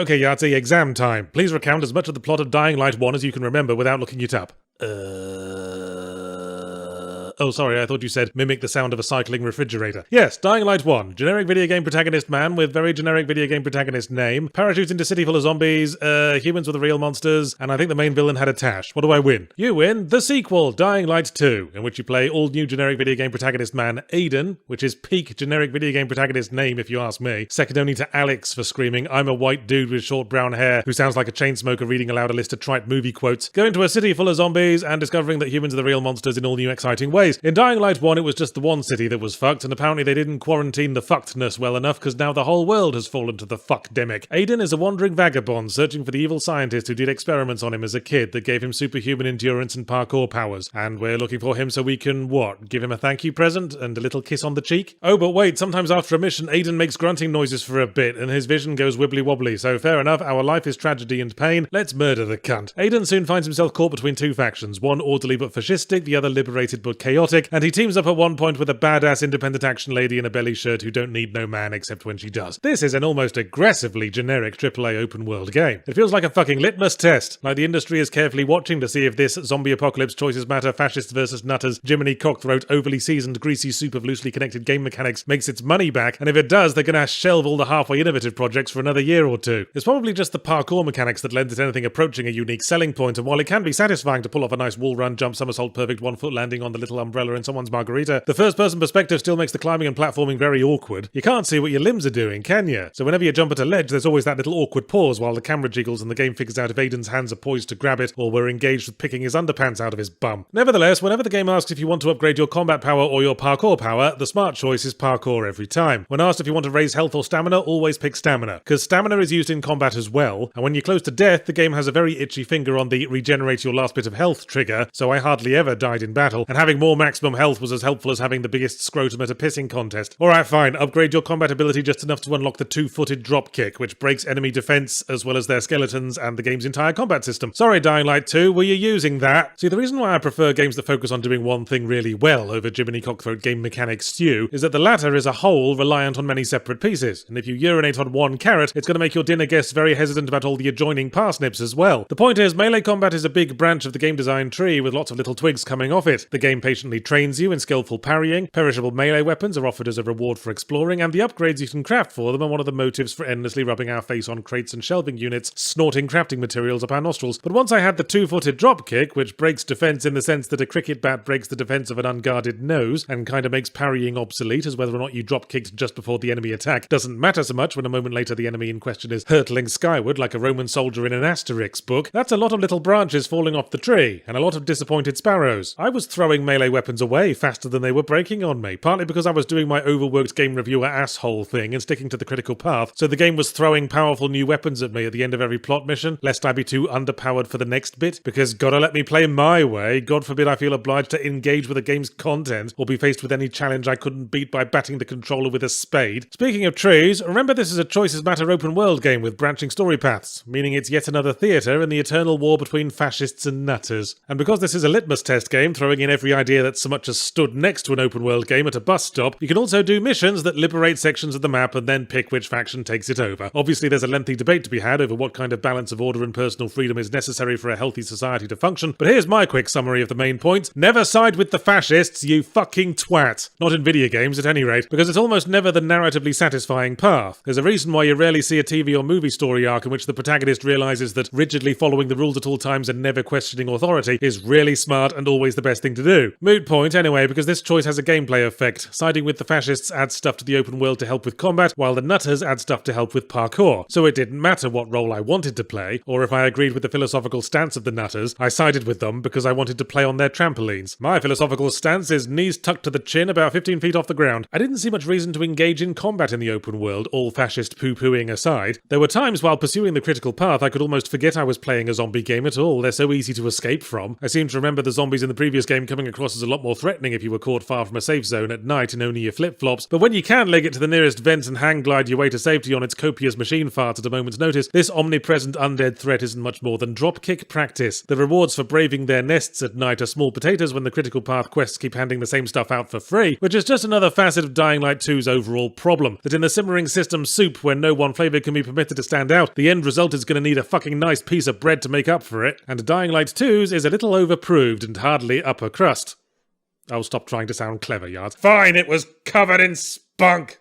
Okay, Yahtzee, exam time. Please recount as much of the plot of Dying Light 1 as you can remember without looking it up. Oh, sorry, I thought you said mimic the sound of a cycling refrigerator. Yes, Dying Light 1. Generic video game protagonist man with very generic video game protagonist name. Parachutes into city full of zombies, humans with the real monsters, and I think the main villain had a tash. What do I win? You win the sequel, Dying Light 2, in which you play all new generic video game protagonist man Aiden, which is peak generic video game protagonist name if you ask me. Second only to Alex for screaming, I'm a white dude with short brown hair who sounds like a chain smoker reading aloud a list of trite movie quotes. Go into a city full of zombies and discovering that humans are the real monsters in all new exciting ways. In Dying Light 1, it was just the one city that was fucked, and apparently they didn't quarantine the fuckedness well enough because now the whole world has fallen to the fuckdemic. Aiden is a wandering vagabond searching for the evil scientist who did experiments on him as a kid that gave him superhuman endurance and parkour powers. And we're looking for him so we can, what, give him a thank you present and a little kiss on the cheek? Oh, but wait, sometimes after a mission, Aiden makes grunting noises for a bit and his vision goes wibbly wobbly, so fair enough, our life is tragedy and pain. Let's murder the cunt. Aiden soon finds himself caught between two factions, one orderly but fascistic, the other liberated but chaotic, and he teams up at one point with a badass independent action lady in a belly shirt who don't need no man except when she does. This is an almost aggressively generic AAA open world game. It feels like a fucking litmus test, like the industry is carefully watching to see if this zombie apocalypse choices matter, fascists versus nutters, Jiminy cockthroat, overly seasoned, greasy soup of loosely connected game mechanics makes its money back, and if it does, they're gonna shelve all the halfway innovative projects for another year or two. It's probably just the parkour mechanics that lends it anything approaching a unique selling point, and while it can be satisfying to pull off a nice wall run, jump somersault, perfect 1 foot landing on the little umbrella in someone's margarita, the first person perspective still makes the climbing and platforming very awkward. You can't see what your limbs are doing, can you? So whenever you jump at a ledge, there's always that little awkward pause while the camera jiggles and the game figures out if Aiden's hands are poised to grab it or we're engaged with picking his underpants out of his bum. Nevertheless, whenever the game asks if you want to upgrade your combat power or your parkour power, the smart choice is parkour every time. When asked if you want to raise health or stamina, always pick stamina, because stamina is used in combat as well, and when you're close to death, the game has a very itchy finger on the regenerate your last bit of health trigger, so I hardly ever died in battle, and having more maximum health was as helpful as having the biggest scrotum at a pissing contest. Alright, fine, upgrade your combat ability just enough to unlock the two-footed dropkick, which breaks enemy defense as well as their skeletons and the game's entire combat system. Sorry, Dying Light 2, were you using that? See, the reason why I prefer games that focus on doing one thing really well over Jiminy Cockthroat game mechanics stew is that the latter is a whole reliant on many separate pieces, and if you urinate on one carrot, it's going to make your dinner guests very hesitant about all the adjoining parsnips as well. The point is, melee combat is a big branch of the game design tree with lots of little twigs coming off it. The game patiently trains you in skillful parrying, perishable melee weapons are offered as a reward for exploring, and the upgrades you can craft for them are one of the motives for endlessly rubbing our face on crates and shelving units, snorting crafting materials up our nostrils. But once I had the two-footed dropkick, which breaks defense in the sense that a cricket bat breaks the defense of an unguarded nose, and kinda makes parrying obsolete, as whether or not you drop-kicked just before the enemy attack doesn't matter so much when a moment later the enemy in question is hurtling skyward like a Roman soldier in an Asterix book, that's a lot of little branches falling off the tree, and a lot of disappointed sparrows. I was throwing melee weapons away faster than they were breaking on me, partly because I was doing my overworked game reviewer asshole thing and sticking to the critical path, so the game was throwing powerful new weapons at me at the end of every plot mission, lest I be too underpowered for the next bit, because gotta let me play my way, God forbid I feel obliged to engage with the game's content, or be faced with any challenge I couldn't beat by batting the controller with a spade. Speaking of trees, remember this is a choices matter open world game with branching story paths, meaning it's yet another theatre in the eternal war between fascists and nutters. And because this is a litmus test game, throwing in every idea that so much as stood next to an open world game at a bus stop, you can also do missions that liberate sections of the map and then pick which faction takes it over. Obviously there's a lengthy debate to be had over what kind of balance of order and personal freedom is necessary for a healthy society to function, but here's my quick summary of the main points. Never side with the fascists, you fucking twat. Not in video games at any rate, because it's almost never the narratively satisfying path. There's a reason why you rarely see a TV or movie story arc in which the protagonist realizes that rigidly following the rules at all times and never questioning authority is really smart and always the best thing to do. Moot point anyway, because this choice has a gameplay effect. Siding with the fascists adds stuff to the open world to help with combat, while the nutters add stuff to help with parkour. So it didn't matter what role I wanted to play, or if I agreed with the philosophical stance of the nutters, I sided with them because I wanted to play on their trampolines. My philosophical stance is knees tucked to the chin about 15 feet off the ground. I didn't see much reason to engage in combat in the open world, all fascist poo-pooing aside. There were times while pursuing the critical path I could almost forget I was playing a zombie game at all, they're so easy to escape from. I seem to remember the zombies in the previous game coming across as monsters a lot more threatening if you were caught far from a safe zone at night in only your flip-flops, but when you can leg it to the nearest vents and hang glide your way to safety on its copious machine farts at a moment's notice, this omnipresent undead threat isn't much more than dropkick practice. The rewards for braving their nests at night are small potatoes when the critical path quests keep handing the same stuff out for free, which is just another facet of Dying Light 2's overall problem, that in the simmering system soup where no one flavour can be permitted to stand out, the end result is going to need a fucking nice piece of bread to make up for it, and Dying Light 2's is a little overproved and hardly upper crust. I'll stop trying to sound clever, Yards. Fine, it was covered in spunk!